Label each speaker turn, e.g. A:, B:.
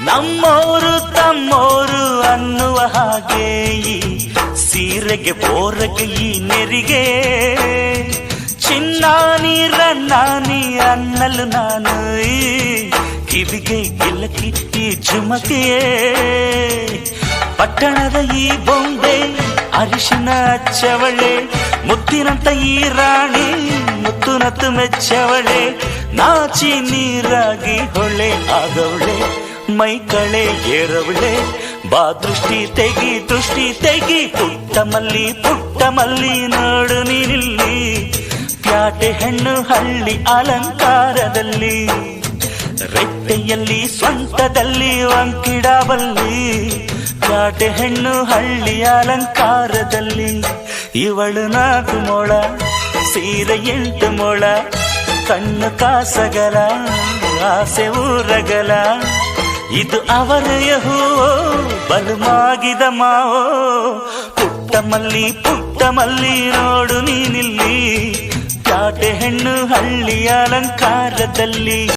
A: ನಮ್ಮೋರು ತಮ್ಮೋರು ಅನ್ನುವ ಹಾಗೆ ಈ ಸೀರೆಗೆ ಬೋರಗೆ ಈ ನೆರಿಗೆ ಚಿನ್ನಾನಿ ರನ್ನಾನಿ ಅನ್ನಲು ನಾನು ಈ ಕಿವಿಗೆ ಗಿಲಕಿ ಈ ಜುಮಕೆಯೇ ಪಟ್ಟಣದ ಈ ಬೊಂಬೆ ಅರಿಶಿನ ಹಚ್ಚವಳೆ ಮುತ್ತಿನಂತ ಈ ರಾಣಿ ಮುತ್ತುನತ್ತು ಮೆಚ್ಚವಳೆ ನಾಚಿ ನೀರಾಗಿ ಹೊಳೆ ಆಗವಳೆ ಮೈ ಕಳೆ ಏರವಳೆ ಬಾ ದೃಷ್ಟಿ ತೆಗಿ ಪುಟ್ಟ ಮಲ್ಲಿ ನೋಡು ನೀನಿಲ್ಲಿ ಪ್ಯಾಟೆ ಹೆಣ್ಣು ಹಳ್ಳಿ ಅಲಂಕಾರದಲ್ಲಿ ರೆಟ್ಟೆಯಲ್ಲಿ ಸ್ವಂತದಲ್ಲಿ ವಂಕಿಡಬಲ್ಲಿ ಪ್ಯಾಟೆ ಹೆಣ್ಣು ಹಳ್ಳಿ ಅಲಂಕಾರದಲ್ಲಿ ಇವಳು 4 ಮೊಳ ಸೀರೆ 8 ಮೊಳ ಕಣ್ಣು ಕಾಸಗಲ ಆಸೆ ಊರಗಲ ಇದು ಅವರೆಯ ಹೂವೋ ಬಲುಮಾಗಿದ ಮಾವೋ ಪುಟ್ಟ ಮಲ್ಲಿ ನೋಡು ನೀನಿಲ್ಲಿ ಪ್ಯಾಟೆ ಹೆಣ್ಣು ಹಳ್ಳಿ ಅಲಂಕಾರದಲ್ಲಿ